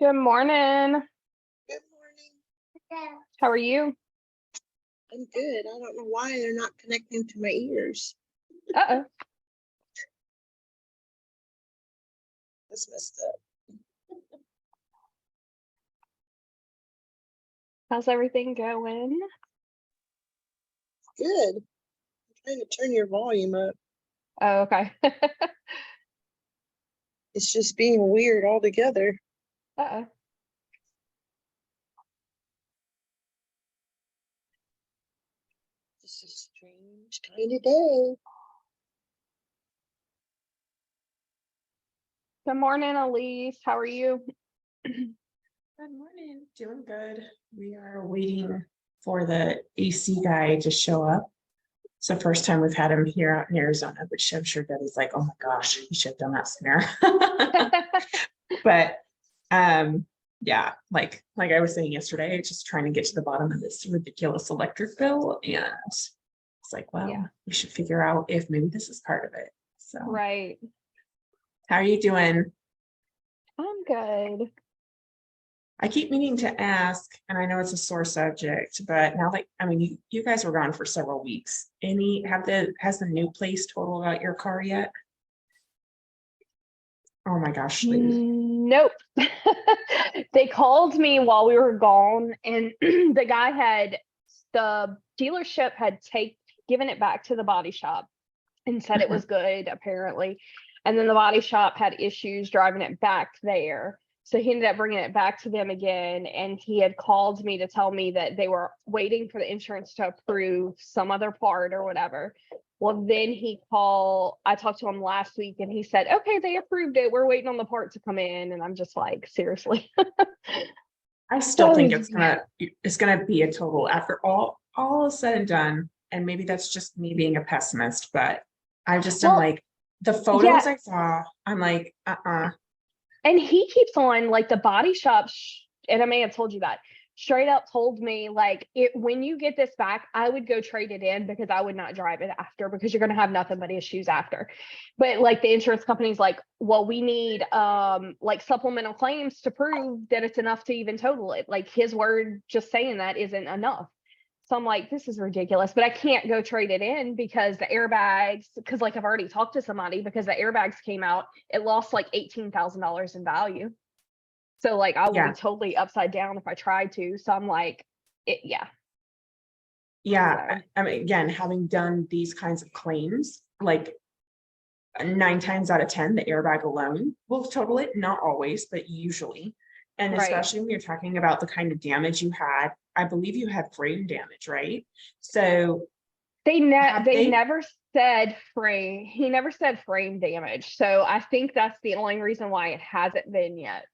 Good morning. Good morning. How are you? I'm good. I don't know why they're not connecting to my ears. Uh-oh. That's messed up. How's everything going? Good. I'm trying to turn your volume up. Oh, okay. It's just being weird altogether. Uh-oh. This is a strange kind of day. Good morning, Elise. How are you? Good morning. Doing good. We are waiting for the AC guy to show up. It's the first time we've had him here out in Arizona, which I'm sure Debbie's like, oh my gosh, he should have done that sooner. But yeah, like I was saying yesterday, just trying to get to the bottom of this ridiculous electric bill. And it's like, well, Yeah. we should figure out if maybe this is part of it. So Right. how are you doing? I'm good. I keep meaning to ask, and I know it's a sore subject, but now that, I mean, you guys were gone for several weeks. Has the new place totaled out your car yet? Oh my gosh. Nope. They called me while we were gone, and the dealership had given it back to the body shop and said it was good, apparently. And then the body shop had issues driving it back there. So he ended up bringing it back to them again. And he had called me to tell me that they were waiting for the insurance to approve some other part or whatever. Well, then I talked to him last week and he said, okay, they approved it. We're waiting on the part to come in. And I'm just like, seriously. I still think it's gonna be a total after all is said and done. And maybe that's just me being a pessimist, but I just am like, the photos I saw, I'm like, And he keeps on, like, the body shop, and I may have told you that, straight up told me, like, when you get this back, I would go trade it in because I would not drive it after, because you're going to have nothing but issues after. But like the insurance company's like, well, we need like supplemental claims to prove that it's enough to even total it. Like, his word just saying that isn't enough. So I'm like, this is ridiculous, but I can't go trade it in because the airbags, because like I've already talked to somebody, because the airbags came out, it lost like $18,000 in value. So like I will be totally upside down if I tried to. So I'm like, yeah. Yeah. I mean, again, having done these kinds of claims, like 9 times out of 10, the airbag alone will total it. Not always, but usually. And especially when you're talking about the kind of damage you had, I believe you had frame damage, right? So they never said frame. He never said frame damage. So I think that's the only reason why it hasn't been yet.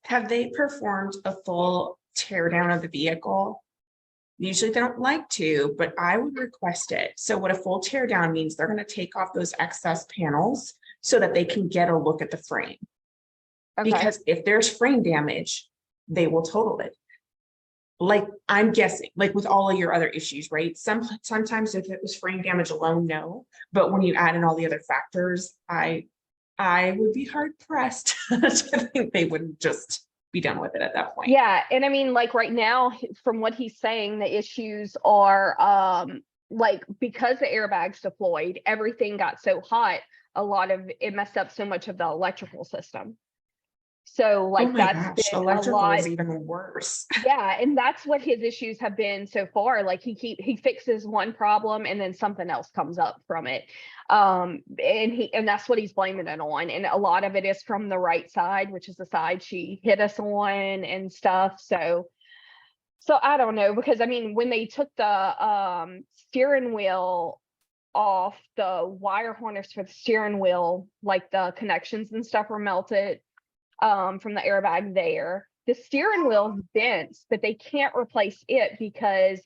Have they performed a full tear down of the vehicle? Usually they don't like to, but I would request it. So what a full tear down means, they're going to take off those excess panels so that they can get a look at the frame. Okay. Because if there's frame damage, they will total it. Like, I'm guessing, like with all of your other issues, right? Sometimes if it was frame damage alone, no. But when you add in all the other factors, I would be hard pressed to think they wouldn't just be done with it at that point. Yeah. And I mean, like right now, from what he's saying, the issues are like, because the airbags deployed, everything got so hot, a lot of it messed up so much of the electrical system. So like that's been a lot. Is even worse. Yeah, and that's what his issues have been so far. Like he fixes one problem and then something else comes up from it. And that's what he's blaming it on. And a lot of it is from the right side, which is the side she hit us on and stuff. So I don't know, because I mean, when they took the steering wheel off, the wire harness for the steering wheel, like the connections and stuff were melted from the airbag there. The steering wheel's bent, but they can't replace it because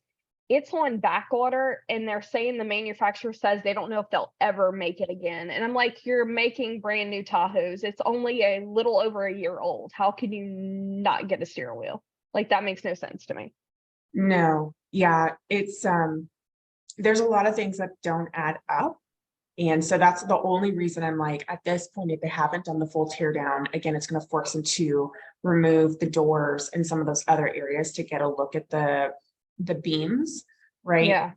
it's on back order, and they're saying the manufacturer says they don't know if they'll ever make it again. And I'm like, you're making brand new Tahoes. It's only a little over a year old. How can you not get a steering wheel? Like, that makes no sense to me. No. Yeah, it's there's a lot of things that don't add up. And so that's the only reason I'm like, at this point, if they haven't done the full tear down, again, it's going to force them to remove the doors and some of those other areas to get a look at the beams, right? Yeah.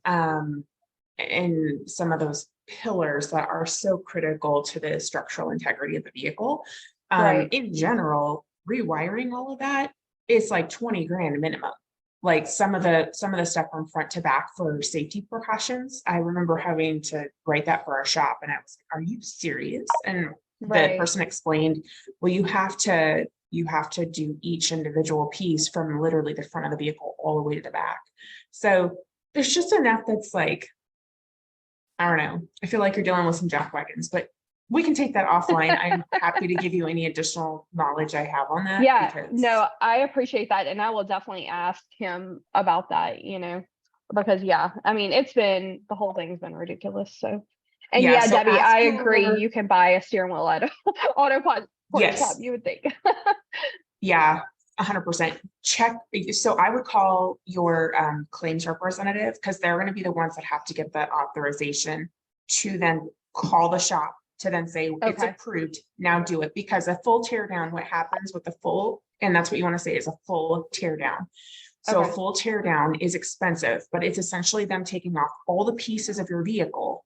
And some of those pillars that are so critical to the structural integrity of the vehicle. Right. In general, rewiring all of that is like 20 grand minimum. Like some of the stuff from front to back for safety precautions. I remember having to write that for our shop, and I was, are you serious? And the Right. person explained, well, you have to do each individual piece from literally the front of the vehicle all the way to the back. So there's just enough that's like, I don't know. I feel like you're dealing with some jack wagons, but we can take that offline. I'm happy to give you any additional knowledge I have on that. Yeah, because no, I appreciate that. And I will definitely ask him about that, because yeah, I mean, the whole thing's been ridiculous. So, and Yeah, yeah, so Debbie, ask I agree. your- You can buy a steering wheel at a auto parts Yes. shop, you would think. Yeah, 100%. Check. So I would call your claims representative, because they're going to be the ones that have to get the authorization to then call the shop to then say it's Okay. approved, now do it. Because a full tear down, what happens with the full, and that's what you want to say is a full tear down. So Okay. a full tear down is expensive, but it's essentially them taking off all the pieces of your vehicle.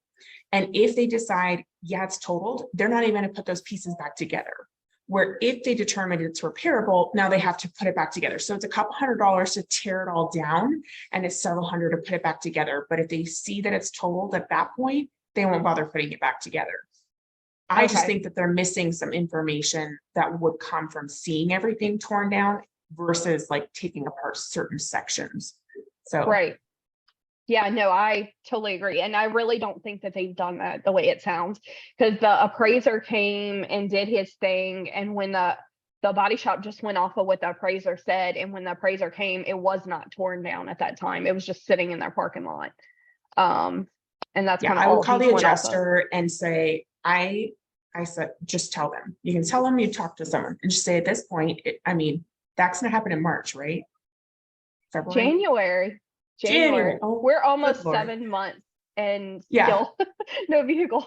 And if they decide, yeah, it's totaled, they're not even going to put those pieces back together. Where if they determine it's repairable, now they have to put it back together. So it's a couple $100 to tear it all down, and it's several hundred to put it back together. But if they see that it's totaled at that point, they won't bother putting it back together. I just Okay. think that they're missing some information that would come from seeing everything torn down versus like taking apart certain sections. So Right. Yeah, no, I totally agree. And I really don't think that they've done that the way it sounds, because the appraiser came and did his thing. And when the body shop just went off of what the appraiser said, and when the appraiser came, it was not torn down at that time. It was just sitting in their parking lot. And that's yeah, kind of I would all call he the went off of. adjuster and say, I said, just tell them. You can tell them you talked to someone and just say at this point, I mean, that's going to happen in March, right? February? January. Oh, We're almost good Lord. 7 months and Yeah. still no vehicle.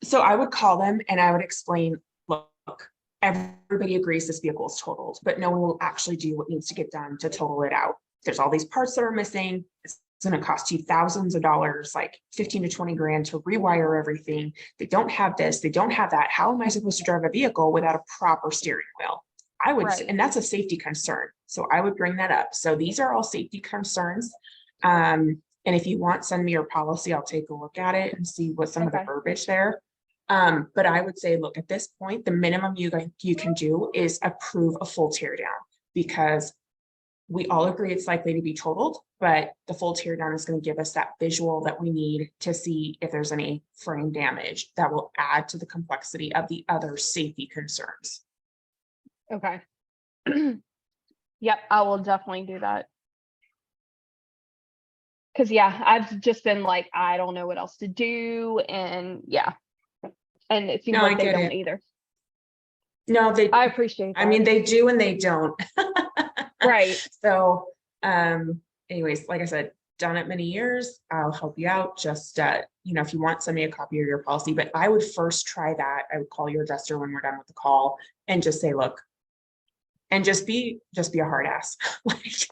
So I would call them and I would explain, look, everybody agrees this vehicle is totaled, but no one will actually do what needs to get done to total it out. There's all these parts that are missing. It's going to cost you thousands of dollars, like 15 to 20 grand to rewire everything. They don't have this, they don't have that. How am I supposed to drive a vehicle without a proper steering wheel? I would, Right. and that's a safety concern. So I would bring that up. So these are all safety concerns. And if you want, send me your policy. I'll take a look at it and see what some of the Okay. verbiage there. But I would say, look, at this point, the minimum you can do is approve a full tear down, because we all agree it's likely to be totaled, but the full tear down is going to give us that visual that we need to see if there's any frame damage that will add to the complexity of the other safety concerns. Okay. Yep, I will definitely do that. Because yeah, I've just been like, I don't know what else to do, and yeah, and it seems No, like I they get don't it. either. No, I appreciate that. I mean, they do and they don't. Right. So, anyways, like I said, done it many years. I'll help you out. Just, if you want, send me a copy of your policy, but I would first try that. I would call your adjuster when we're done with the call and just say, look, and just be a hard ass.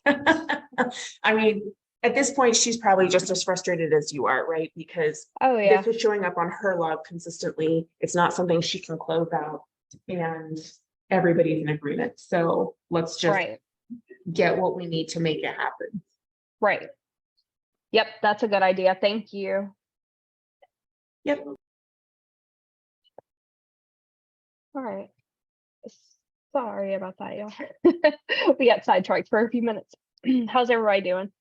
I mean, at this point, she's probably just as frustrated as you are, right? Because Oh yeah. this was showing up on her log consistently. It's not something she can close out, and everybody's in agreement. So let's just Right. get what we need to make it happen. Right. Yep, that's a good idea. Thank you. Yep. All right. Sorry about that, y'all. We got sidetracked for a few minutes. How's everybody doing?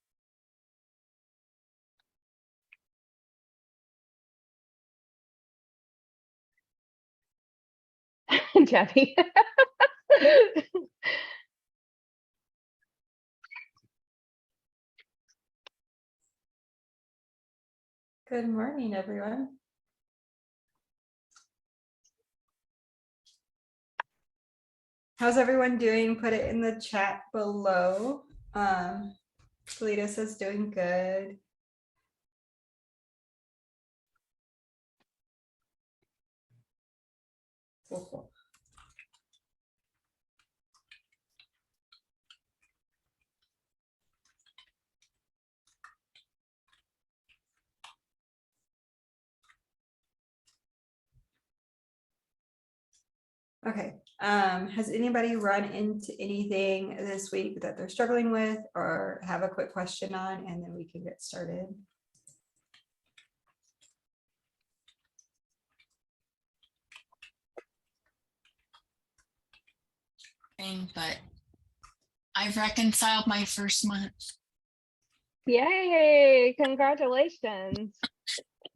Debbie. Good morning, everyone. How's everyone doing? Put it in the chat below. Lita says doing good. Cool. Okay, has anybody run into anything this week that they're struggling with or have a quick question on, and then we can get started? But I've reconciled my first month. Yay, congratulations.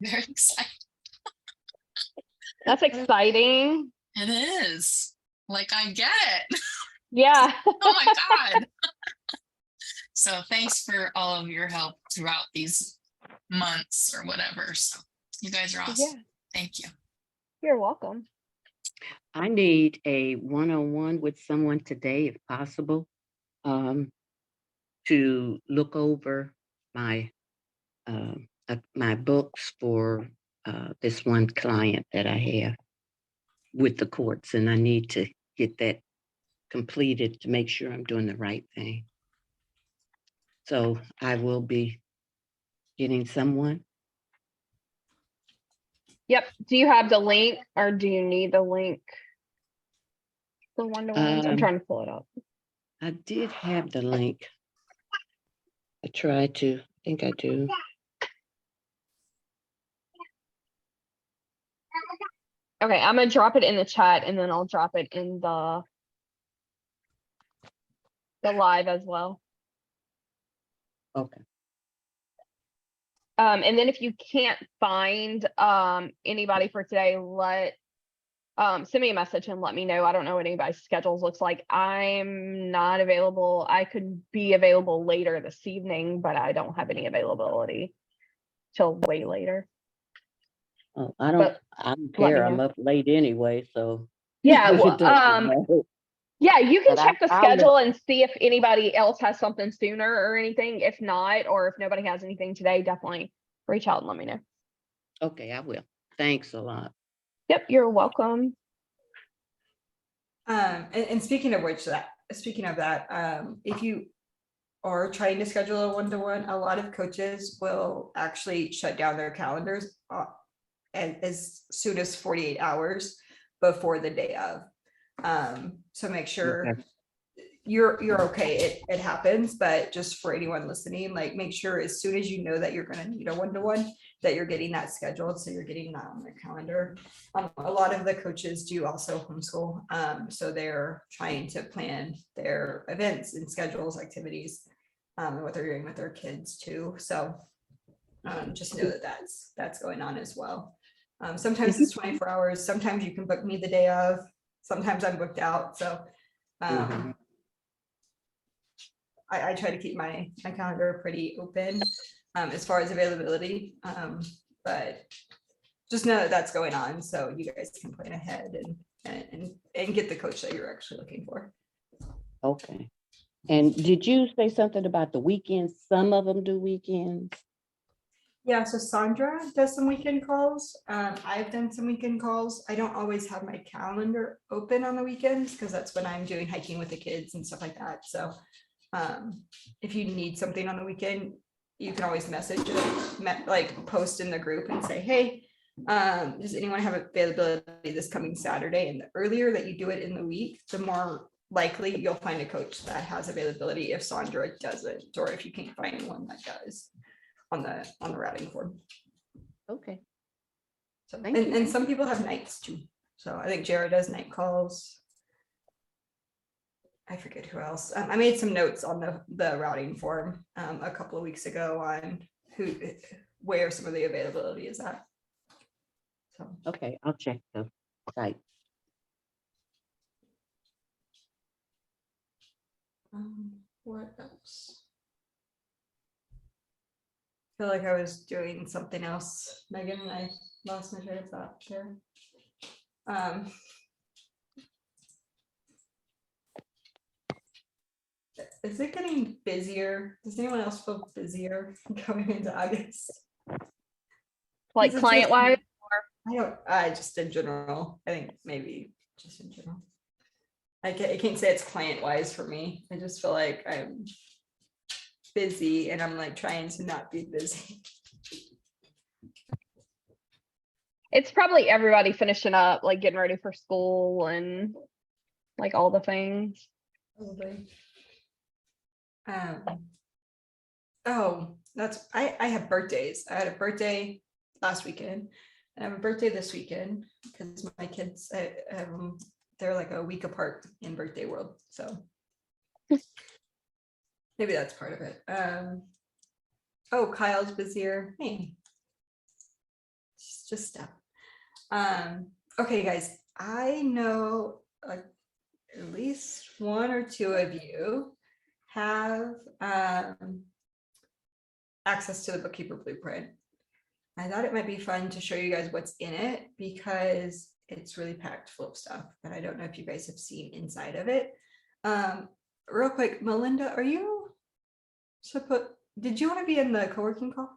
Very excited. That's exciting. It is. Like, I get it. Yeah. Oh my God. So thanks for all of your help throughout these months or whatever. So you guys are awesome. Yeah, Thank you. you're welcome. I need a one-on-one with someone today, if possible, to look over my my books for this one client that I have with the courts, and I need to get that completed to make sure I'm doing the right thing. So I will be getting someone. Yep. Do you have the link or do you need the link for one-to-ones? I'm trying to pull it up. I did have the link. I tried to, I think I do. Okay, I'm gonna drop it in the chat and then I'll drop it in the live as well. Okay. And then if you can't find anybody for today, send me a message and let me know. I don't know what anybody's schedules looks like. I'm not available. I could be available later this evening, but I don't have any availability till way later. Oh, I But don't let me care. I'm know. up late anyway, so. Yeah, it well, doesn't matter. yeah, you can But check the I'll let- schedule and see if anybody else has something sooner or anything. If not, or if nobody has anything today, definitely reach out and let me know. Okay, I will. Thanks a lot. Yep, you're welcome. And speaking of that, if you are trying to schedule a one-to-one, a lot of coaches will actually shut down their calendars as soon as 48 hours before the day of. So make sure Okay. you're okay. It happens, but just for anyone listening, like make sure as soon as you know that you're going to need a one-to-one, that you're getting that scheduled. So you're getting that on the calendar. A lot of the coaches do also homeschool. So they're trying to plan their events and schedules, activities, and what they're doing with their kids too. So just know that that's going on as well. Sometimes it's 24 hours. Sometimes you can book me the day of. Sometimes I'm booked out. So I try to keep my calendar pretty open as far as availability. But just know that that's going on. So you guys can plan ahead and get the coach that you're actually looking for. Okay. And did you say something about the weekends? Some of them do weekends. Yeah, so Sandra does some weekend calls. I've done some weekend calls. I don't always have my calendar open on the weekends because that's when I'm doing hiking with the kids and stuff like that. So if you need something on the weekend, you can always message it, like post in the group and say, hey, does anyone have availability this coming Saturday? And the earlier that you do it in the week, the more likely you'll find a coach that has availability if Sandra doesn't, or if you can't find anyone that does on the routing form. Okay. So, Thank you. and some people have nights too. So I think Jared does night calls. I forget who else. I made some notes on the routing form a couple of weeks ago on where some of the availability is at. So Okay, I'll check the site. what else? I feel like I was doing something else, Megan, and I lost my train of thought there. Is it getting busier? Does anyone else feel busier going into August? Like Is it client just- wise. I don't, just in general, I think maybe just in general. I can't say it's client wise for me. I just feel like I'm busy and I'm like trying to not be busy. It's probably everybody finishing up, like getting ready for school and like all the things. Probably. Oh, I have birthdays. I had a birthday last weekend. I have a birthday this weekend because my kids, they're like a week apart in birthday world. So maybe that's part of it. Oh, Kyle's busier. Hey, just stuff. Okay, guys, I know at least one or two of you have access to the Bookkeeper Blueprint. I thought it might be fun to show you guys what's in it because it's really packed full of stuff, but I don't know if you guys have seen inside of it. Real quick, Melinda, are you did you want to be in the co-working call?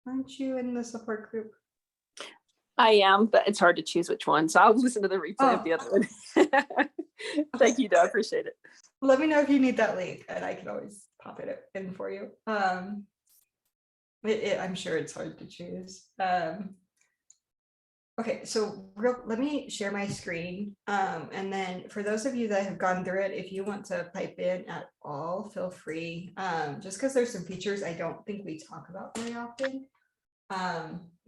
Aren't you in the support group? I am, but it's hard to choose which one. So I'll listen to the replay of the other one. Thank you, Doug. I appreciate it. Let me know if you need that link and I can always pop it in for you. I'm sure it's hard to choose. Okay, so let me share my screen. And then for those of you that have gone through it, if you want to pipe in at all, feel free. Just because there's some features I don't think we talk about very often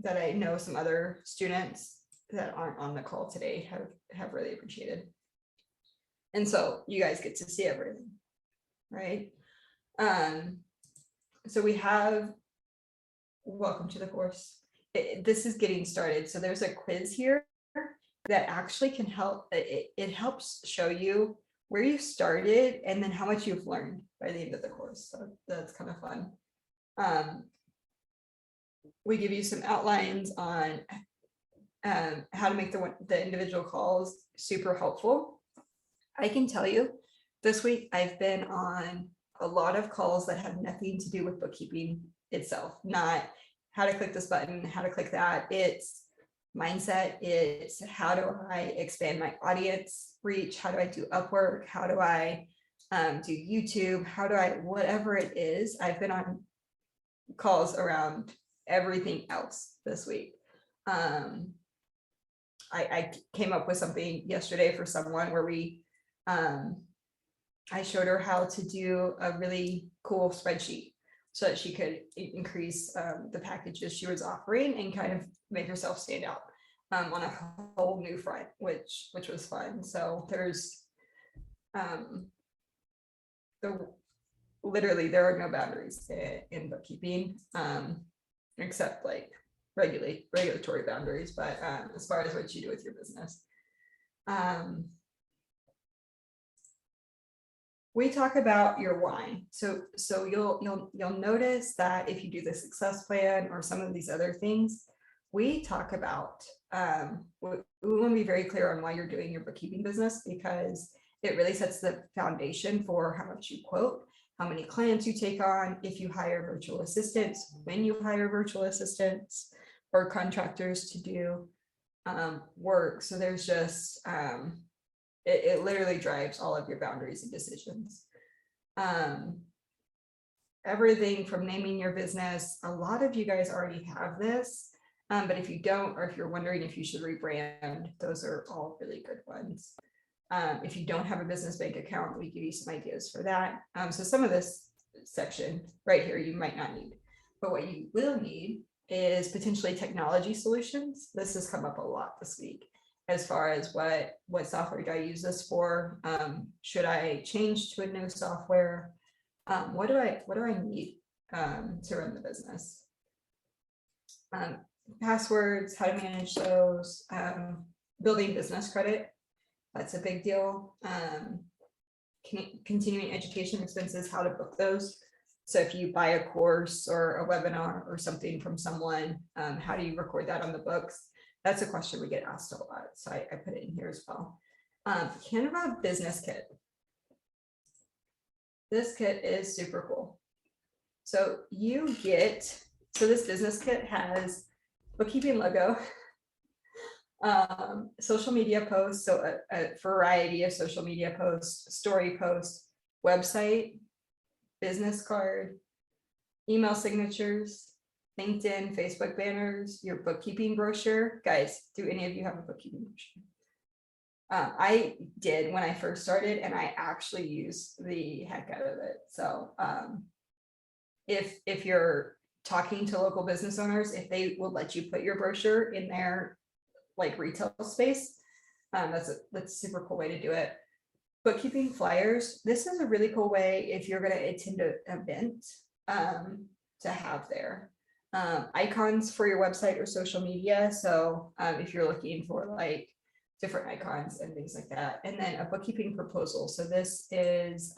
that I know some other students that aren't on the call today have really appreciated. And so you guys get to see everything, right? So we have, welcome to the course. This is getting started. So there's a quiz here that actually can help. It helps show you where you started and then how much you've learned by the end of the course. So that's kind of fun. We give you some outlines on how to make the individual calls super helpful. I can tell you this week I've been on a lot of calls that have nothing to do with bookkeeping itself, not how to click this button, how to click that. It's mindset. It's how do I expand my audience reach? How do I do Upwork? How do I do YouTube? How do I, whatever it is, I've been on calls around everything else this week. I came up with something yesterday for someone where I showed her how to do a really cool spreadsheet so that she could increase the packages she was offering and kind of make herself stand out on a whole new front, which was fun. So there's literally there are no boundaries in bookkeeping except like regulatory boundaries, but as far as what you do with your business. We talk about your why. So you'll notice that if you do the success plan or some of these other things, we talk about we want to be very clear on why you're doing your bookkeeping business, because it really sets the foundation for how much you quote, how many clients you take on, if you hire virtual assistants, when you hire virtual assistants or contractors to do work. So there's just it literally drives all of your boundaries and decisions. Everything from naming your business, a lot of you guys already have this, but if you don't, or if you're wondering if you should rebrand, those are all really good ones. If you don't have a business bank account, we give you some ideas for that. So some of this section right here, you might not need, but what you will need is potentially technology solutions. This has come up a lot this week as far as what software do I use this for? Should I change to a new software? What do I need to run the business? Passwords, how to manage those, building business credit. That's a big deal. Continuing education expenses, how to book those. So if you buy a course or a webinar or something from someone, how do you record that on the books? That's a question we get asked a lot. So I put it in here as well. Canva business kit. This kit is super cool. So this business kit has bookkeeping logo, Social media posts, so a variety of social media posts, story posts, website, business card, email signatures, LinkedIn, Facebook banners, your bookkeeping brochure. Guys, do any of you have a bookkeeping brochure? I did when I first started, and I actually use the heck out of it. So if you're talking to local business owners, if they will let you put your brochure in their like retail space, that's a super cool way to do it. Bookkeeping flyers. This is a really cool way if you're going to attend an event to have there. Icons for your website or social media. So if you're looking for like different icons and things like that. And then a bookkeeping proposal. So this is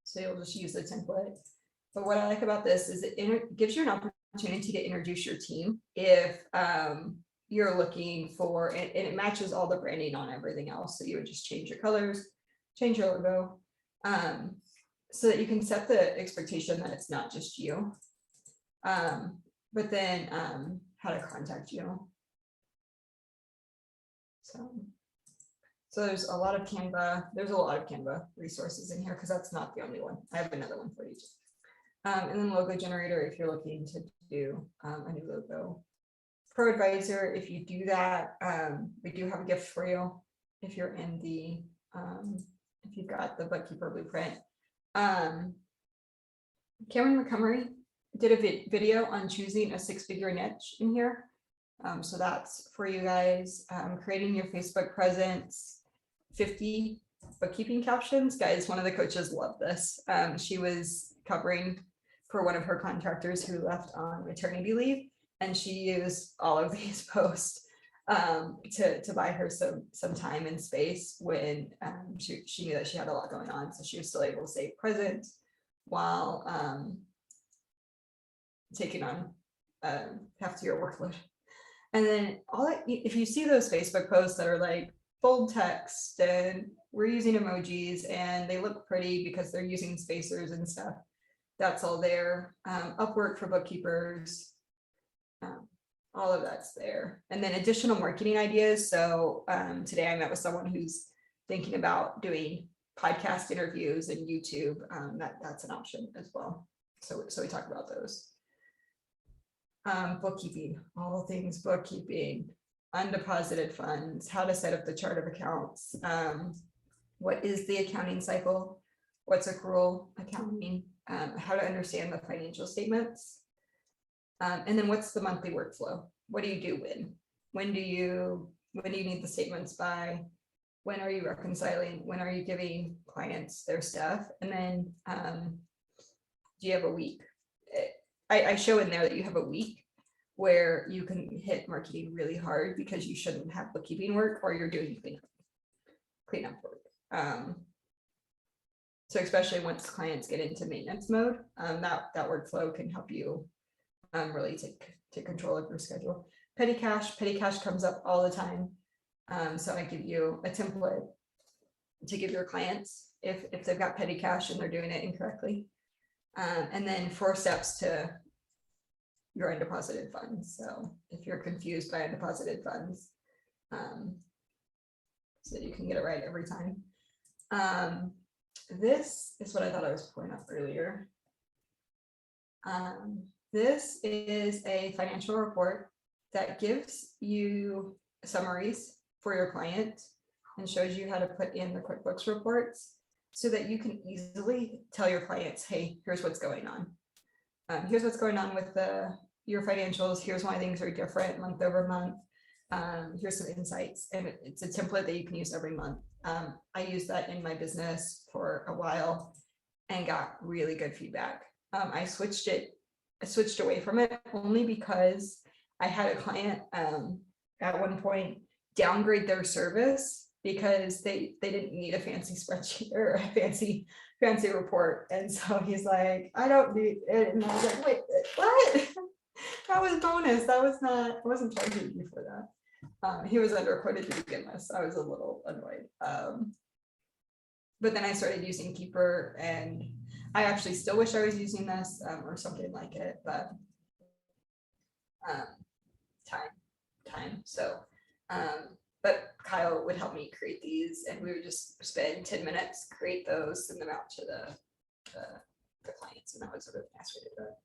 so you'll just use the template. But what I like about this is it gives you an opportunity to introduce your team if you're looking for, and it matches all the branding on everything else. So you would just change your colors, change your logo, so that you can set the expectation that it's not just you. But then how to contact you. So there's a lot of Canva. There's a lot of Canva resources in here because that's not the only one. I have another one for you. And then logo generator if you're looking to do a new logo. Pro Advisor, if you do that, we do have a gift for you if you're in the if you've got the Bookkeeper Blueprint. Cameron Montgomery did a video on choosing a 6-figure niche in here. So that's for you guys. Creating your Facebook presence, 50 bookkeeping captions. Guys, one of the coaches loved this. She was covering for one of her contractors who left on maternity leave, and she used all of these posts to buy her some time and space when she knew that she had a lot going on. So she was still able to stay present while taking on heftier workload. And then if you see those Facebook posts that are like bold text and we're using emojis and they look pretty because they're using spacers and stuff, that's all there. Upwork for bookkeepers, all of that's there. And then additional marketing ideas. So today I met with someone who's thinking about doing podcast interviews and YouTube. That's an option as well. So we talk about those. Bookkeeping, all things bookkeeping, undeposited funds, how to set up the chart of accounts, what is the accounting cycle, what's accrual accounting, how to understand the financial statements, and then what's the monthly workflow? What do you do when do you need the statements by? When are you reconciling? When are you giving clients their stuff? And then do you have a week? I show in there that you have a week where you can hit marketing really hard because you shouldn't have bookkeeping work or you're doing cleanup work. So especially once clients get into maintenance mode, that workflow can help you really take control of your schedule. Petty cash comes up all the time. So I give you a template to give your clients if they've got petty cash and they're doing it incorrectly. And then 4 steps to your undeposited funds. So if you're confused by undeposited funds, so you can get it right every time. This is what I thought I was pulling up earlier. This is a financial report that gives you summaries for your client and shows you how to put in the QuickBooks reports so that you can easily tell your clients, hey, here's what's going on. Here's what's going on with your financials. Here's why things are different month over month. Here's some insights, and it's a template that you can use every month. I used that in my business for a while and got really good feedback. I switched away from it only because I had a client at one point downgrade their service because they didn't need a fancy spreadsheet or a fancy report. And so he's like, I don't need it. And I was like, wait, what? That was bonus. I wasn't charging you for that. He was underquoted to begin with, so I was a little annoyed. But then I started using Keeper, and I actually still wish I was using this or something like it, but time. So, but Kyle would help me create these, and we would just spend 10 minutes, create those, send them out to the clients, and that was a really nice way to do it.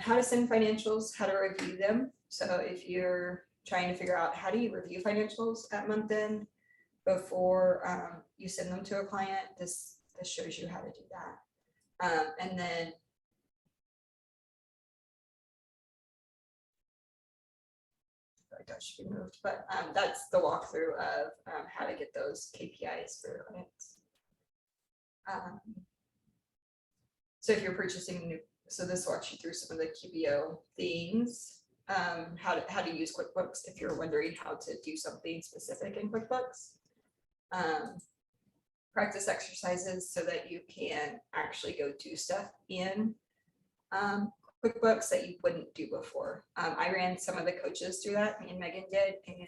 How to send financials, how to review them. So if you're trying to figure out how do you review financials at month end before you send them to a client, this shows you how to do that. And then that should be moved, but that's the walkthrough of how to get those KPIs for your clients. So if you're purchasing new, so this walks you through some of the QBO things, how to use QuickBooks if you're wondering how to do something specific in QuickBooks. Practice exercises so that you can actually go do stuff in QuickBooks that you wouldn't do before. I ran some of the coaches through that, me and Megan did, and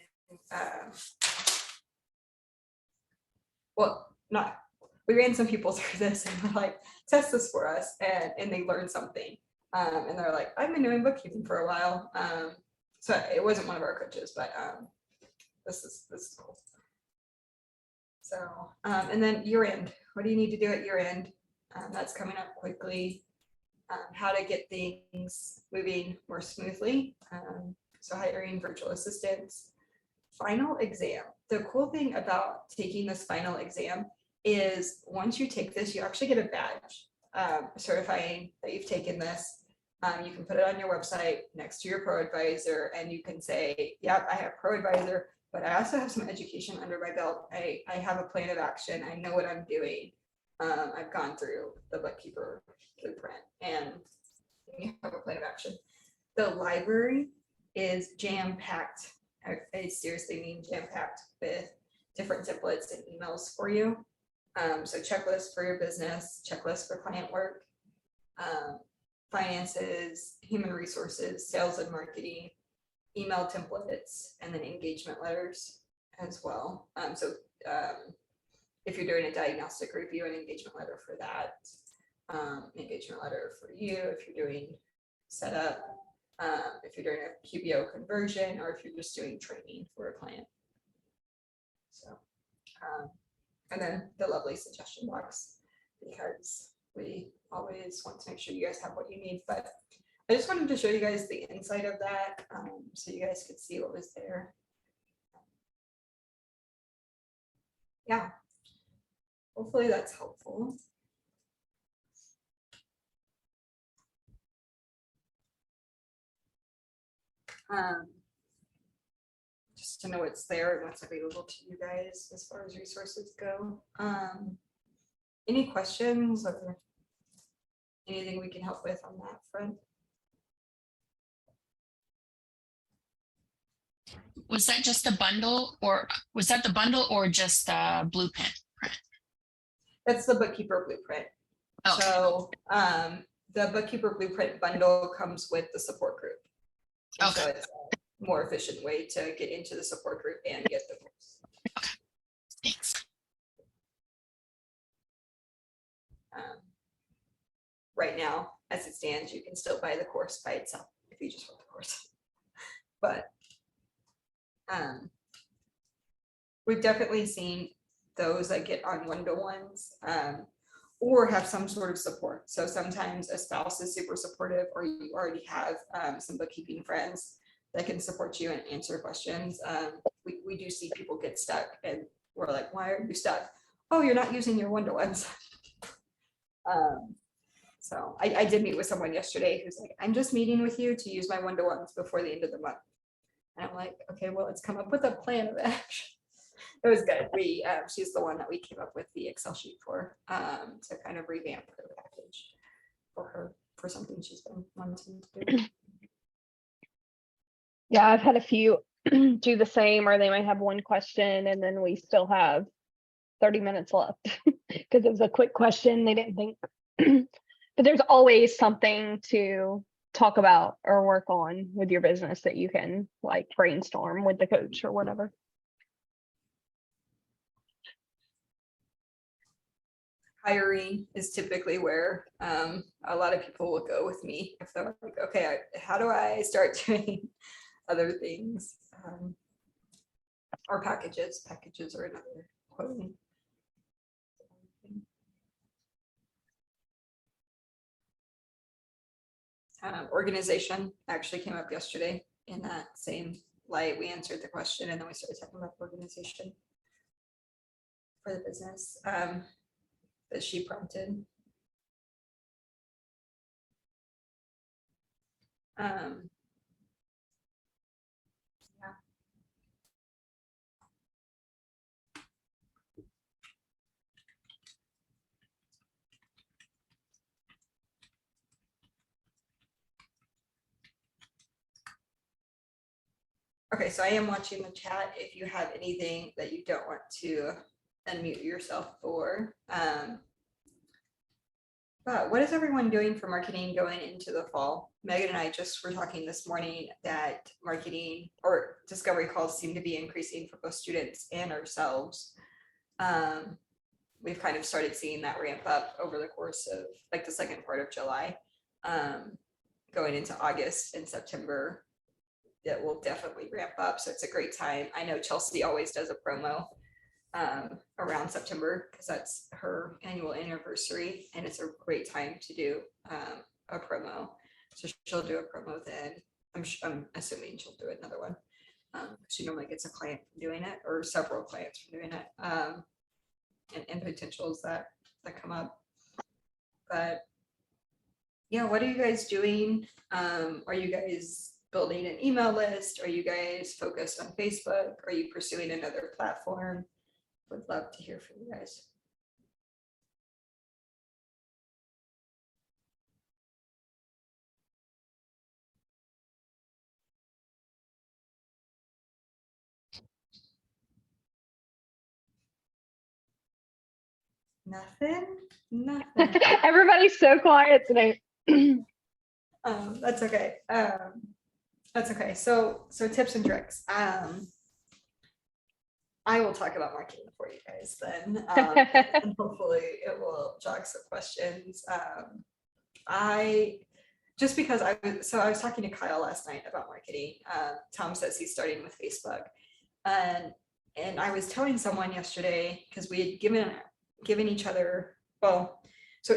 we ran some people through this and we're like, test this for us, and they learned something. And they're like, I've been doing bookkeeping for a while. So it wasn't one of our coaches, but this is cool. So, and then year end, what do you need to do at year end? That's coming up quickly. How to get things moving more smoothly. So hiring virtual assistants. Final exam. The cool thing about taking this final exam is once you take this, you actually get a badge certifying that you've taken this. You can put it on your website next to your pro advisor, and you can say, yep, I have pro advisor, but I also have some education under my belt. I have a plan of action. I know what I'm doing. I've gone through the Bookkeeper Blueprint, and you have a plan of action. The library is jam-packed. I seriously mean jam-packed with different templates and emails for you. So checklists for your business, checklists for client work, finances, human resources, sales and marketing, email templates, and then engagement letters as well. If you're doing a diagnostic review, an engagement letter for that, engagement letter for you, if you're doing setup, if you're doing a QBO conversion, or if you're just doing training for a client. So, and then the lovely suggestion box, because we always want to make sure you guys have what you need. But I just wanted to show you guys the inside of that, so you guys could see what was there. Yeah, hopefully that's helpful. Just to know what's there and what's available to you guys as far as resources go. Any questions or anything we can help with on that front? Was that just a bundle, or was that the bundle, or just a blueprint? That's the Bookkeeper Blueprint. Okay. So the Bookkeeper Blueprint bundle comes with the support group. And Okay. so it's a more efficient way to get into the support group and get the course. Okay. Thanks. Right now, as it stands, you can still buy the course by itself if you just want the course. But we've definitely seen those that get on one-to-ones or have some sort of support. So sometimes a spouse is super supportive, or you already have some bookkeeping friends that can support you and answer questions. We do see people get stuck, and we're like, why are you stuck? Oh, you're not using your one-to-ones. So I did meet with someone yesterday who's like, I'm just meeting with you to use my one-to-ones before the end of the month. And I'm like, okay, well, let's come up with a plan of action. It was good. She's the one that we came up with the Excel sheet for, to kind of revamp her package for her, for something she's been wanting to do. Yeah, I've had a few do the same, or they might have one question and then we still have 30 minutes left because it was a quick question. They didn't think, but there's always something to talk about or work on with your business that you can like brainstorm with the coach or whatever. hiring is typically where a lot of people will go with me if they're like, okay, how do I start doing other things? Or packages are another quoting. Organization actually came up yesterday in that same light. We answered the question and then we started talking about organization for the business that she prompted. Yeah. Okay, so I am watching the chat. If you have anything that you don't want to unmute yourself for. But what is everyone doing for marketing going into the fall? Megan and I just were talking this morning that marketing or discovery calls seem to be increasing for both students and ourselves. We've kind of started seeing that ramp up over the course of like the second part of July, going into August and September. It will definitely ramp up. So it's a great time. I know Chelsea always does a promo around September because that's her annual anniversary and it's a great time to do a promo. So she'll do a promo then. I'm assuming she'll do another one. She normally gets a client from doing it or several clients from doing it and potentials that come up. But yeah, what are you guys doing? Are you guys building an email list? Are you guys focused on Facebook? Are you pursuing another platform? Would love to hear from you guys. Nothing. Everybody's so quiet today. That's okay. That's okay. So tips and tricks. I will talk about marketing for you guys then. And hopefully it will jog some questions. I was talking to Kyle last night about marketing. Tom says he's starting with Facebook. And I was telling someone yesterday, because we had given each other, so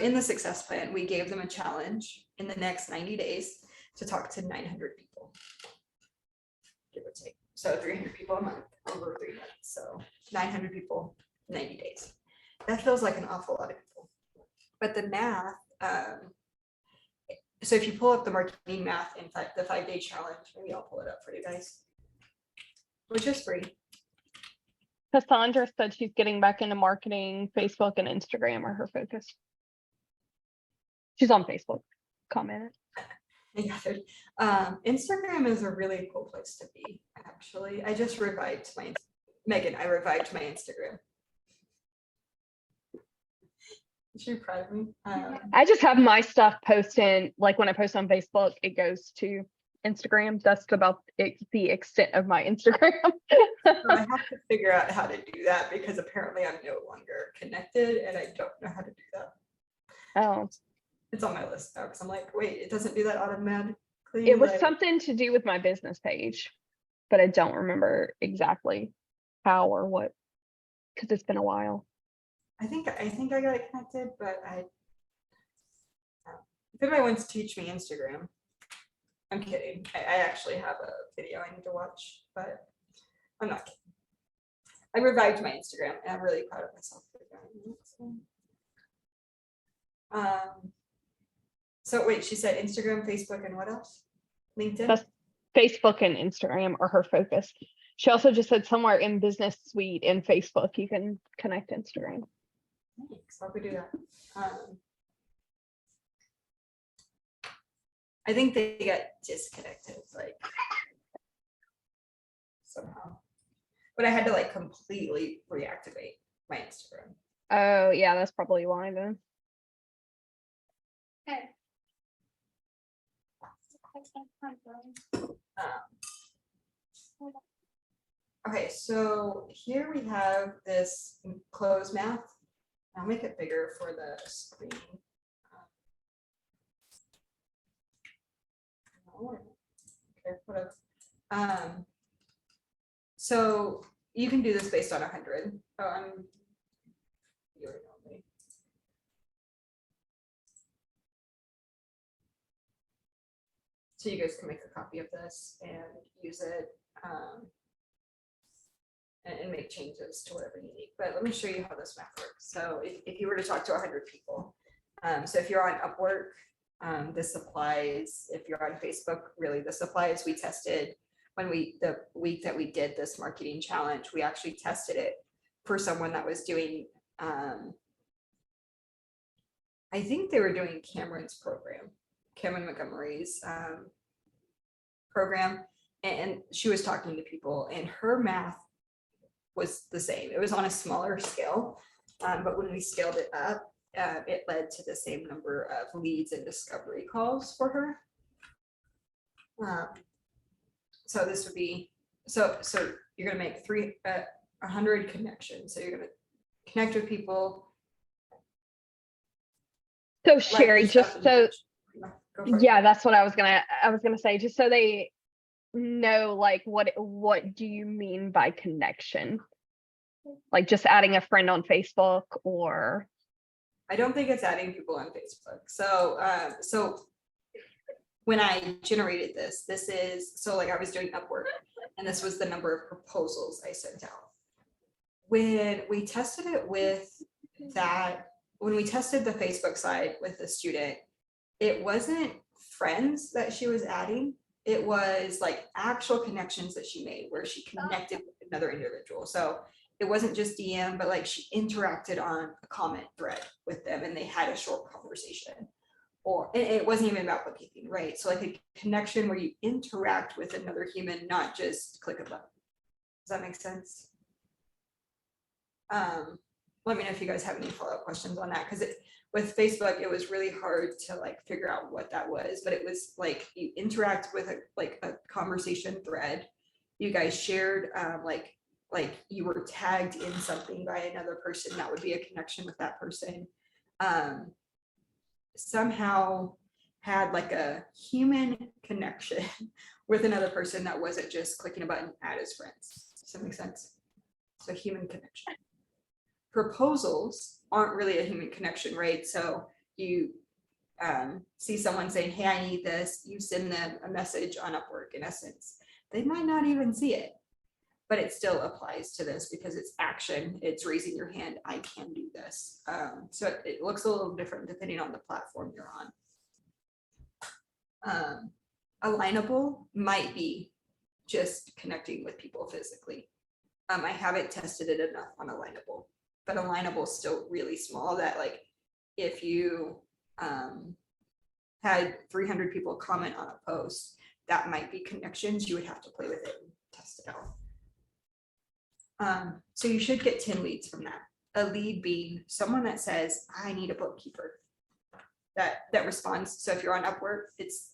in the success plan, we gave them a challenge in the next 90 days to talk to 900 people, give or take. So 300 people a month over 3 months. So 900 people, 90 days. That feels like an awful lot of people. But the math, so if you pull up the marketing math, in fact, the 5-day challenge, maybe I'll pull it up for you guys, which is free. Cassandra said she's getting back into marketing. Facebook and Instagram are her focus. She's on Facebook. Commented. Yeah, Instagram is a really cool place to be, actually. I just revived my Instagram. Is she proud of me? I just have my stuff posted, like when I post on Facebook, it goes to Instagram. That's about the extent of my Instagram. So I have to figure out how to do that because apparently I'm no longer connected and I don't know how to do that. Oh. It's on my list now because I'm like, wait, it doesn't do that automatically. It was something to do with my business page, but I don't remember exactly how or what, because it's been a while. I think I got it connected, but if anybody wants to teach me Instagram, I'm kidding. I actually have a video I need to watch, but I'm not kidding. I revived my Instagram and I'm really proud of myself for doing it. So wait, she said Instagram, Facebook, and what else? LinkedIn? That's Facebook and Instagram are her focus. She also just said somewhere in Business Suite in Facebook, you can connect Instagram. Thanks, I'll go do that. I think they got disconnected, like somehow. But I had to like completely reactivate my Instagram. Oh yeah, that's probably why then. Okay, so here we have this close math I'll make it bigger for the screen. Okay, what else? So you can do this based on 100. Oh, you already know me. So you guys can make a copy of this and use it and make changes to whatever you need. But let me show you how this math works. So if you were to talk to 100 people, so if you're on Upwork, this applies. If you're on Facebook, really this applies. We tested when the week that we did this marketing challenge, we actually tested it for someone that was doing, I think they were doing Cameron Montgomery's program, and she was talking to people, and her math was the same. It was on a smaller scale, but when we scaled it up, it led to the same number of leads and discovery calls for her. So this would be, so you're gonna make 100 connections. So you're gonna connect with people. So let Sherry, yourself just so, go for it. yeah, that's what I was gonna say, just so they know, like, what do you mean by connection? Like just adding a friend on Facebook, or? I don't think it's adding people on Facebook. So when I generated this is, so like I was doing Upwork, and this was the number of proposals I sent out. When we tested it with that, when we tested the Facebook side with the student, it wasn't friends that she was adding. It was like actual connections that she made where she connected with another individual. So it wasn't just DM, but like she interacted on a comment thread with them and they had a short conversation. Or it wasn't even about bookkeeping, right? So like a connection where you interact with another human, not just click a button. Does that make sense? Let me know if you guys have any follow-up questions on that, because with Facebook, it was really hard to like figure out what that was, but it was like you interact with a conversation thread. You guys shared like you were tagged in something by another person, that would be a connection with that person. Somehow had like a human connection with another person that wasn't just clicking a button, add as friends. Does that make sense? So human connection. Proposals aren't really a human connection, right? So you see someone saying, hey, I need this. You send them a message on Upwork, in essence. They might not even see it, but it still applies to this because it's action. It's raising your hand. I can do this. So it looks a little different depending on the platform you're on. Alignable might be just connecting with people physically. I haven't tested it enough on Alignable, but Alignable is still really small that like if you had 300 people comment on a post, that might be connections. You would have to play with it and test it out. So you should get 10 leads from that. A lead being someone that says, I need a bookkeeper, that responds. So if you're on Upwork, it's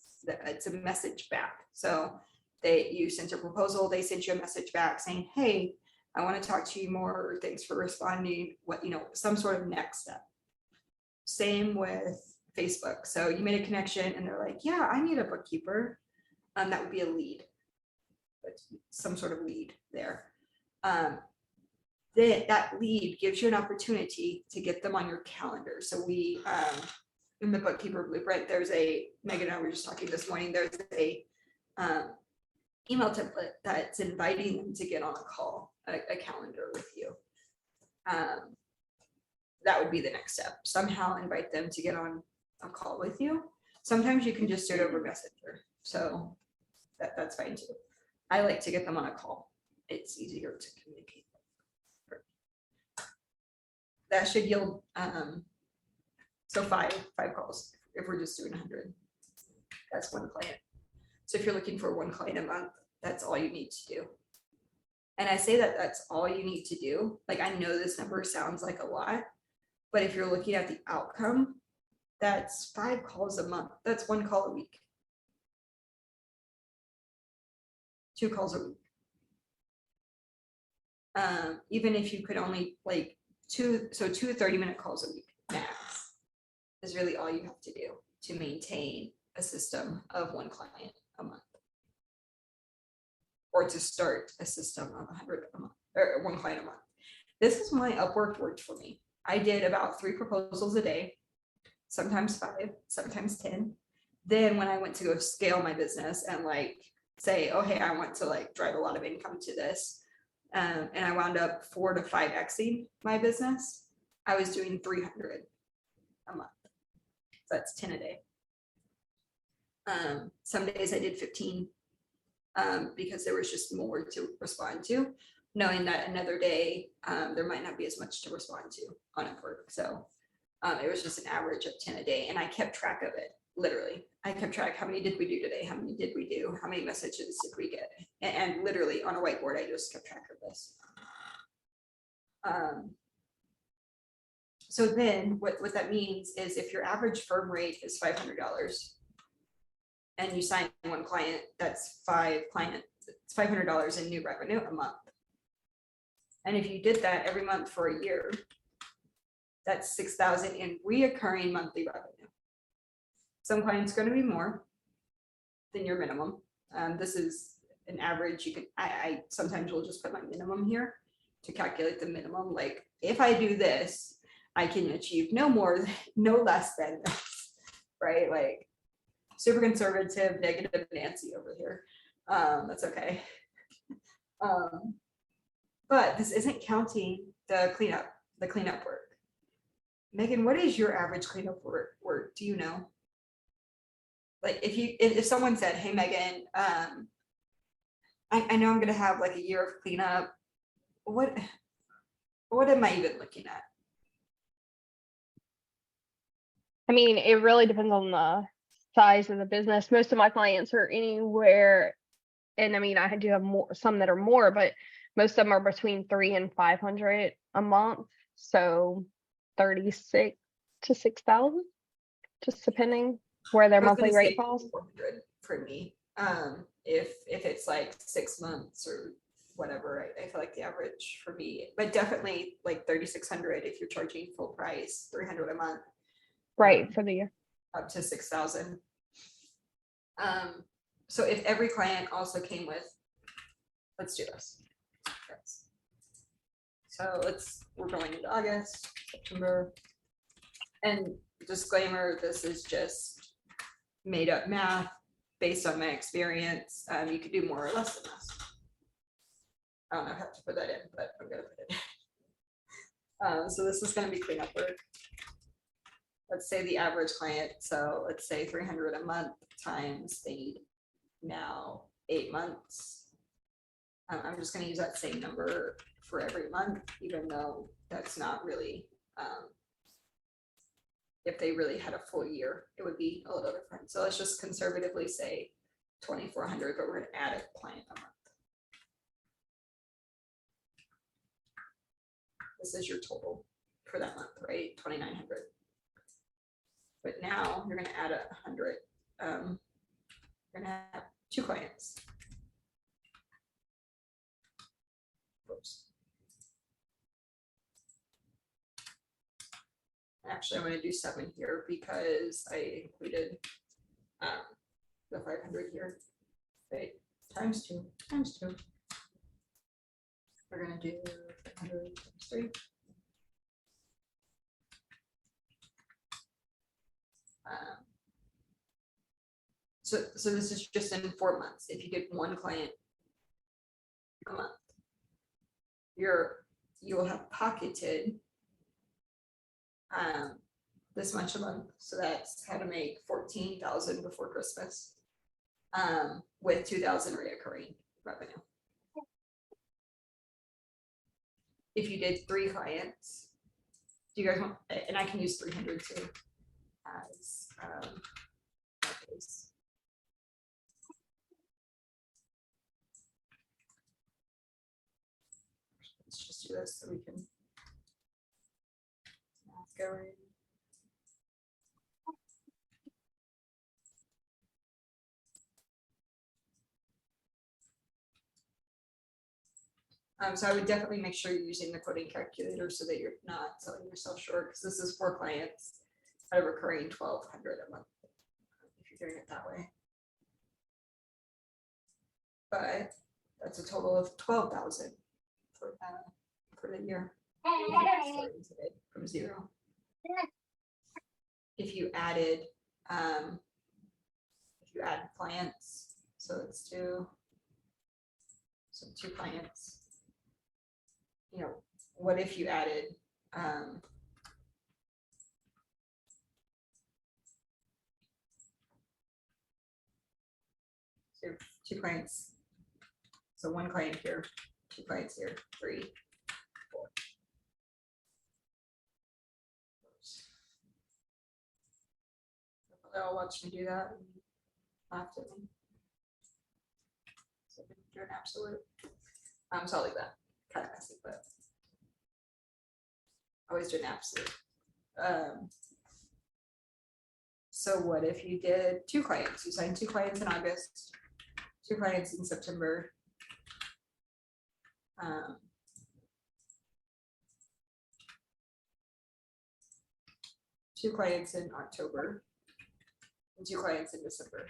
a message back. So you sent a proposal, they sent you a message back saying, hey, I want to talk to you more, or thanks for responding, some sort of next step. Same with Facebook. So you made a connection and they're like, yeah, I need a bookkeeper. That would be a lead, but some sort of lead there. That lead gives you an opportunity to get them on your calendar. So we, in the Bookkeeper Blueprint, Megan and I were just talking this morning, there's a email template that's inviting them to get on a call, a calendar with you. That would be the next step. Somehow invite them to get on a call with you. Sometimes you can just do it over Messenger. So that's fine too. I like to get them on a call. It's easier to communicate. That should yield so five calls if we're just doing 100. That's one client. So if you're looking for one client a month, that's all you need to do. And I say that that's all you need to do. Like, I know this number sounds like a lot, but if you're looking at the outcome, that's 5 calls a month. That's 1 call a week. 2 calls a week. Even if you could only two 30-minute calls a week max is really all you have to do to maintain a system of one client a month. Or to start a system of 100 a month, or one client a month. This is why Upwork worked for me. I did about 3 proposals a day, sometimes 5, sometimes 10. Then when I went to go scale my business and like say, oh, hey, I want to like drive a lot of income to this. And I wound up 4 to 5xing my business. I was doing 300 a month. So that's 10 a day. Some days I did 15 because there was just more to respond to, knowing that another day there might not be as much to respond to on Upwork. So it was just an average of 10 a day, and I kept track of it. Literally, I kept track. How many did we do today? How many did we do? How many messages did we get? And literally on a whiteboard, I just kept track of this. So then what that means is if your average firm rate is $500 and you sign one client, that's 5 clients, it's $500 in new revenue a month. And if you did that every month for a year, that's $6,000 in reoccurring monthly revenue. Some clients are going to be more than your minimum. This is an average. You can, I sometimes will just put my minimum here to calculate the minimum. Like if I do this, I can achieve no less than this, right? Like super conservative, negative Nancy over here. That's okay. But this isn't counting the cleanup work. Megan, what is your average cleanup work? Do you know? Like if someone said, hey, Megan, I know I'm going to have like a year of cleanup. What am I even looking at? I mean, it really depends on the size of the business. Most of my clients are anywhere, and I mean, I do have some that are more, but most of them are between 300 and 500 a month. So 36 to 6,000, just depending where their monthly rate falls. 400 for me. If it's like 6 months or whatever, I feel like the average for me, but definitely like 3,600 if you're charging full price, 300 a month. Right, for the year. Up to 6,000. So if every client also came with, let's do this. So we're going into August, September, and disclaimer, this is just made up math based on my experience. You could do more or less than this. I don't know if I have to put that in, but I'm gonna put it in. So this is gonna be cleanup work. Let's say the average client, so let's say 300 a month times they need now 8 months. I'm just going to use that same number for every month, even though that's not really, if they really had a full year, it would be a little different. So let's just conservatively say 2,400, but we're going to add a client a month. This is your total for that month, right? 2,900. But now you're going to add 100. You're going to have 2 clients. Oops. Actually, I'm going to do 7 here because I included the 500 here. Right, times 2. We're going to do 500 times 3. So this is just in 4 months. If you did 1 client a month, you will have pocketed this much a month. So that's how to make 14,000 before Christmas with 2,000 reoccurring revenue. If you did 3 clients, do you guys want? And I can use 300 too as case. Let's just do this so we can go in. So I would definitely make sure you're using the quoting calculator so that you're not selling yourself short, because this is 4 clients at a recurring 1,200 a month. If you're doing it that way. But that's a total of 12,000 for the year. Starting today from 0. If you add clients, so let's do 2 clients. You know, what if you added so 2 clients, so 1 client here, 2 clients here, 3, 4. They'll watch me do that and laugh at me. So do an absolute. So I'll leave that kind of messy, but always do an absolute. So what if you did 2 clients? You signed 2 clients in August, 2 clients in September. 2 clients in October and 2 clients in December.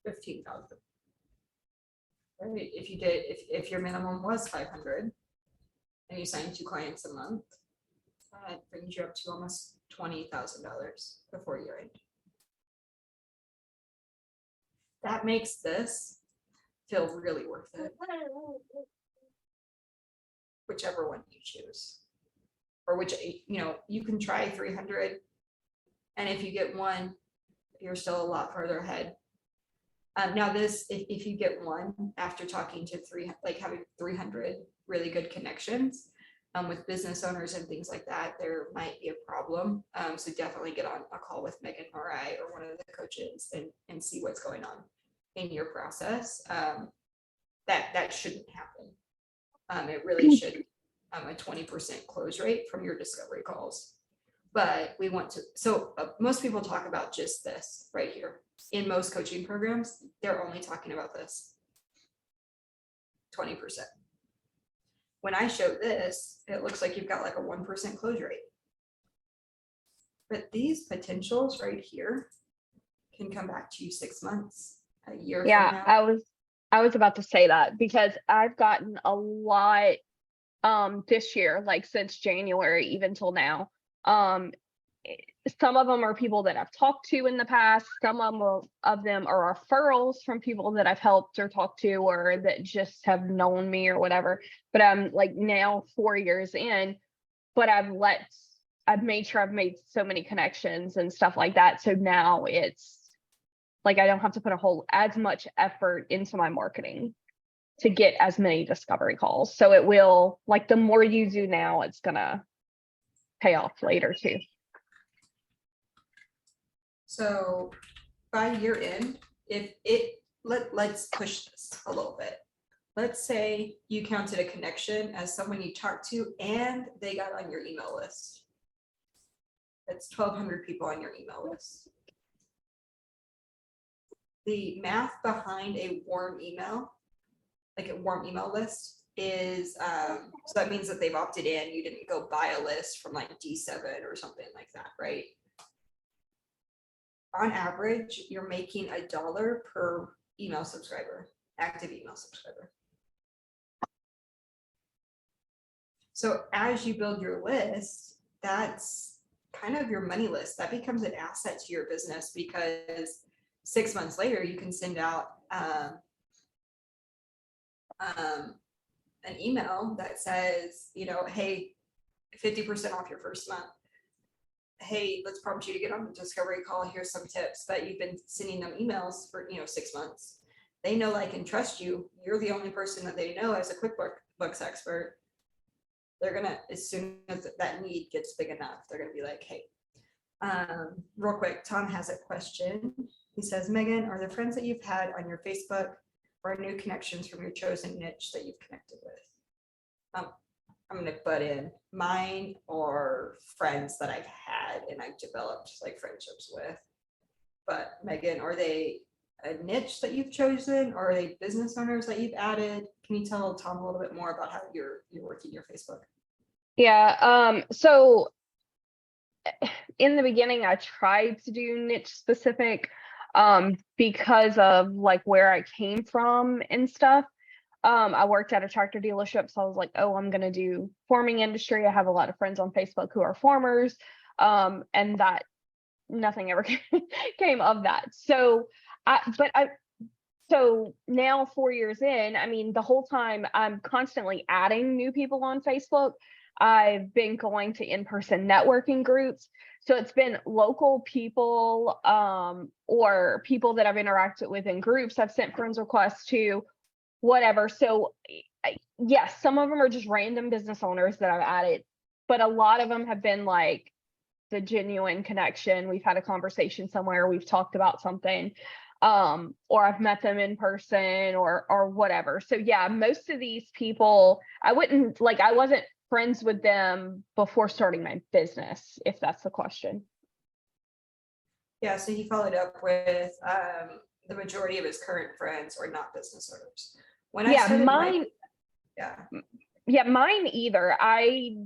15,000. Right? If you did, if your minimum was 500 and you signed 2 clients a month, that brings you up to almost $20,000 before year end. That makes this feel really worth it. Whichever one you choose. Or which, you know, you can try 300. And if you get 1, you're still a lot further ahead. Now this, if you get 1 after talking to 3, like having 300 really good connections with business owners and things like that, there might be a problem. So definitely get on a call with Megan or I or one of the coaches and see what's going on in your process. That shouldn't happen. It really should a 20% close rate from your discovery calls. But we want to, so most people talk about just this right here. In most coaching programs, they're only talking about this 20%. When I show this, it looks like you've got like a 1% close rate. But these potentials right here can come back to you 6 months, a year from Yeah, now. I was about to say that because I've gotten a lot this year, like since January even till now. Some of them are people that I've talked to in the past. Some of them are referrals from people that I've helped or talked to or that just have known me or whatever. But I'm like now 4 years in, but I've made sure I've made so many connections and stuff like that. So now it's like I don't have to put as much effort into my marketing to get as many discovery calls. So it will, like, the more you do now, it's gonna pay off later too. So by year end, let's push this a little bit. Let's say you counted a connection as someone you talked to and they got on your email list. That's 1,200 people on your email list. The math behind a warm email, like a warm email list, is so that means that they've opted in. You didn't go buy a list from like D7 or something like that, right? On average, you're making $1 per email subscriber, active email subscriber. So as you build your list, that's kind of your money list. That becomes an asset to your business because 6 months later, you can send out an email that says, you know, hey, 50% off your first month. Hey, let's prompt you to get on the discovery call. Here's some tips. That you've been sending them emails for 6 months. They know, like, and trust you. You're the only person that they know as a QuickBooks expert. They're gonna, as soon as that need gets big enough, they're gonna be like, hey. Real quick, Tom has a question. He says, Megan, are there friends that you've had on your Facebook or new connections from your chosen niche that you've connected with? I'm going to butt in. Mine are friends that I've had and I've developed like friendships with. But Megan, are they a niche that you've chosen, or are they business owners that you've added? Can you tell Tom a little bit more about how you're working your Facebook? Yeah. So in the beginning, I tried to do niche specific because of like where I came from and stuff. I worked at a tractor dealership, so I was like, oh, I'm gonna do farming industry. I have a lot of friends on Facebook who are farmers, and that nothing ever came of that. So now 4 years in, I mean, the whole time I'm constantly adding new people on Facebook. I've been going to in-person networking groups. So it's been local people or people that I've interacted with in groups. I've sent friends requests to, whatever. So yes, some of them are just random business owners that I've added, but a lot of them have been like the genuine connection. We've had a conversation somewhere, we've talked about something, or I've met them in person or whatever. So yeah, most of these people, I wasn't friends with them before starting my business, if that's the question. Yeah, so he followed up with the majority of his current friends are not business owners. When I Yeah, started mine, yeah, yeah, mine either. I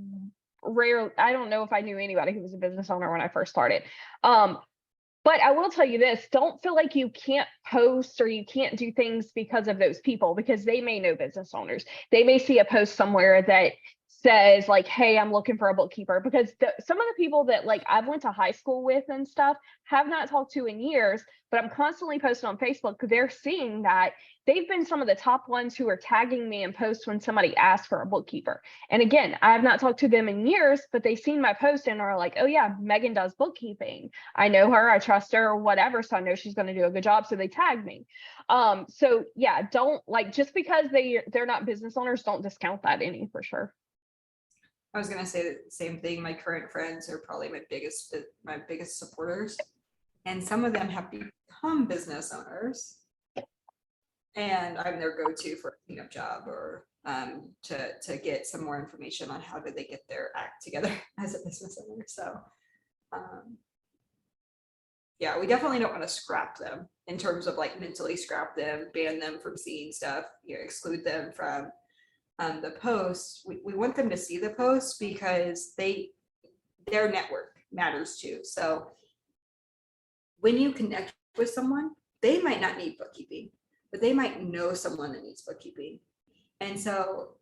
don't know if I knew anybody who was a business owner when I first started. But I will tell you this, don't feel like you can't post or you can't do things because of those people, because they may know business owners. They may see a post somewhere that says like, hey, I'm looking for a bookkeeper, because some of the people that like I've went to high school with and stuff have not talked to in years, but I'm constantly posting on Facebook because they're seeing that. They've been some of the top ones who are tagging me in posts when somebody asks for a bookkeeper. And again, I have not talked to them in years, but they've seen my post and are like, oh yeah, Megan does bookkeeping. I know her, I trust her, or whatever. So I know she's going to do a good job. So they tag me. So yeah, don't like, just because they're not business owners, don't discount that any, for sure. I was gonna say the same thing. My current friends are probably my biggest supporters, and some of them have become business owners, and I'm their go-to for a cleanup job or to get some more information on how did they get their act together as a business owner. So yeah, we definitely don't want to scrap them in terms of like mentally scrap them, ban them from seeing stuff, exclude them from the post. We want them to see the post because their network matters too. So when you connect with someone, they might not need bookkeeping, but they might know someone that needs bookkeeping. And so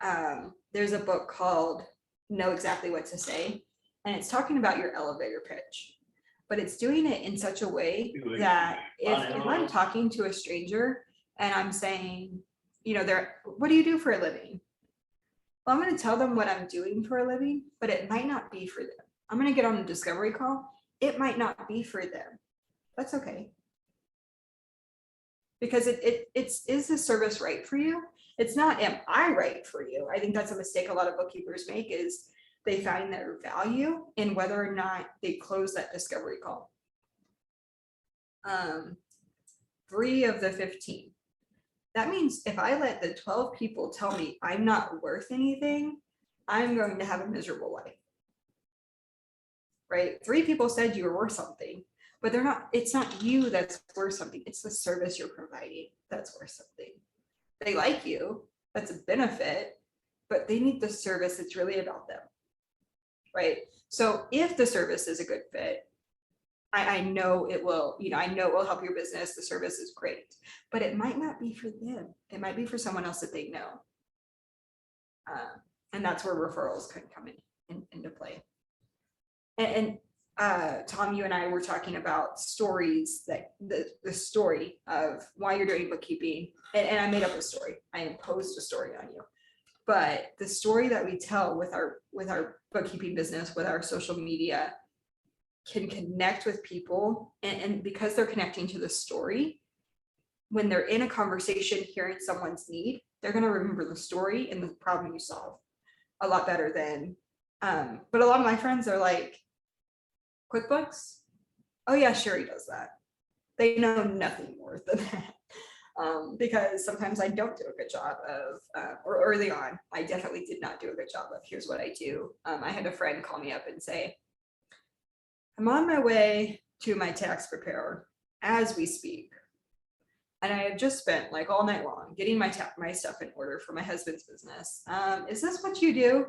there's a book called Know Exactly What to Say, and it's talking about your elevator pitch, but it's doing it in such a way that if I'm talking to a stranger and I'm saying, what do you do for a living? Well, I'm going to tell them what I'm doing for a living, but it might not be for them. I'm going to get on a discovery call. It might not be for them. That's okay. Because is the service right for you? It's not, am I right for you? I think that's a mistake a lot of bookkeepers make, is they find their value in whether or not they close that discovery call. 3 of the 15. That means if I let the 12 people tell me I'm not worth anything, I'm going to have a miserable life. Right? 3 people said you were worth something, but it's not you that's worth something. It's the service you're providing that's worth something. They like you, that's a benefit, but they need the service. It's really about them. Right? So if the service is a good fit, I know it will, I know it will help your business. The service is great, but it might not be for them. It might be for someone else that they know. And that's where referrals can come into play. And Tom, you and I were talking about stories, that the story of why you're doing bookkeeping. And I made up a story. I imposed a story on you. But the story that we tell with our bookkeeping business, with our social media, can connect with people, and because they're connecting to the story, when they're in a conversation hearing someone's need, they're going to remember the story and the problem you solve a lot better than but a lot of my friends are like, QuickBooks, oh yeah, Sherry does that. They know nothing more than that. Because sometimes I don't do a good job of, or early on, I definitely did not do a good job of, here's what I do. I had a friend call me up and say, I'm on my way to my tax preparer as we speak. And I have just spent like all night long getting my stuff in order for my husband's business. Is this what you do?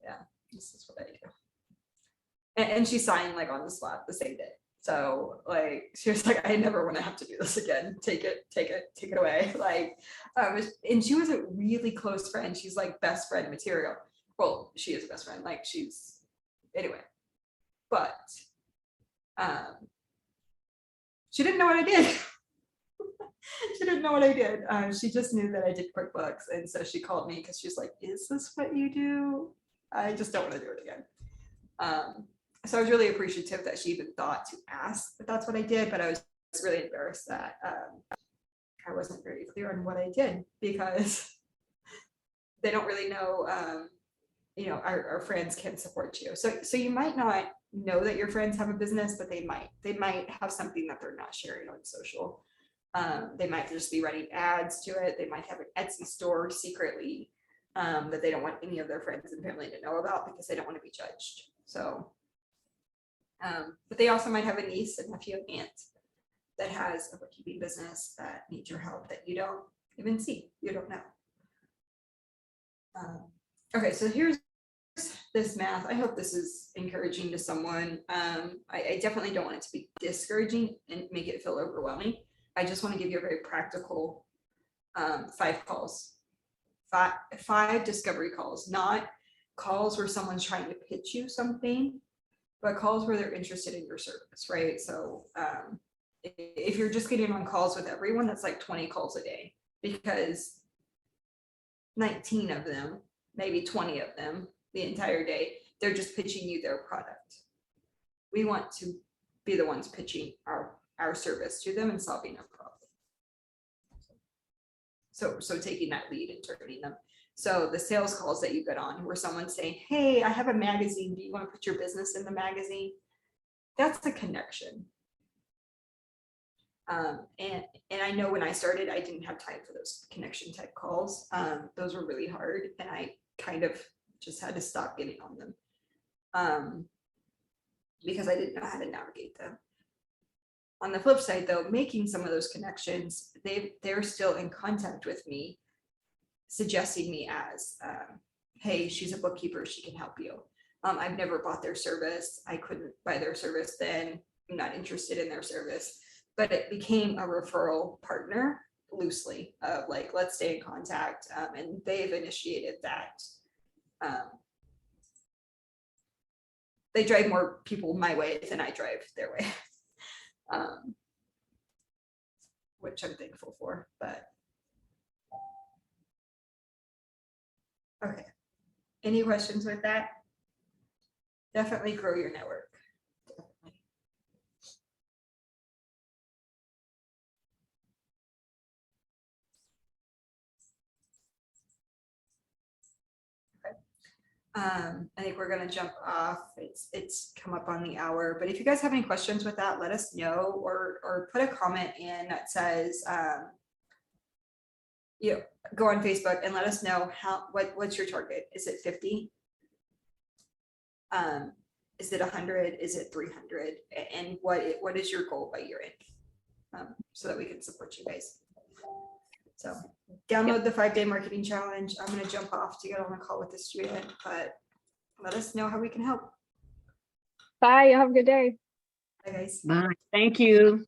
Yeah, this is what I do. And she signed like on the spot the same day. So like, she was like, I never want to have to do this again. Take it away. Like, and she was a really close friend. She's like best friend material. Well, she is a best friend. Like anyway, but she didn't know what I did. She didn't know what I did. She just knew that I did QuickBooks. And so she called me because she's like, is this what you do? I just don't want to do it again. So I was really appreciative that she even thought to ask if that's what I did, but I was really embarrassed that I wasn't very clear on what I did, because they don't really know, our friends can support you. So you might not know that your friends have a business, but they might have something that they're not sharing on social. They might just be running ads to it. They might have an Etsy store secretly that they don't want any of their friends and family to know about because they don't want to be judged. So, but they also might have a niece, and nephew, and aunt that has a bookkeeping business that needs your help that you don't even see, you don't know. Okay, so here's this math. I hope this is encouraging to someone. I definitely don't want it to be discouraging and make it feel overwhelming. I just want to give you a very practical 5 calls, five discovery calls, not calls where someone's trying to pitch you something, but calls where they're interested in your service, right? So if you're just getting on calls with everyone, that's like 20 calls a day, because 19 of them, maybe 20 of them the entire day, they're just pitching you their product. We want to be the ones pitching our service to them and solving a problem. So taking that lead and turning them. So the sales calls that you get on where someone's saying, hey, I have a magazine. Do you want to put your business in the magazine? That's a connection. And I know when I started, I didn't have time for those connection type calls. Those were really hard, and I kind of just had to stop getting on them because I didn't know how to navigate them. On the flip side, though, making some of those connections, they're still in contact with me, suggesting me as, hey, she's a bookkeeper, she can help you. I've never bought their service. I couldn't buy their service then. I'm not interested in their service, but it became a referral partner loosely of like, let's stay in contact. And they've initiated that. They drive more people my way than I drive their way. Which I'm thankful for, but okay. Any questions with that? Definitely grow your network. Definitely. I think we're gonna jump off. It's come up on the hour, but if you guys have any questions with that, let us know, or put a comment in that says, go on Facebook and let us know what's your target. Is it 50? Is it 100? Is it 300? And what is your goal by year end? So that we can support you guys. So download the 5-day marketing challenge. I'm going to jump off to get on a call with the student, but let us know how we can help. Bye. Have a good day. Bye, guys. Bye. Thank you.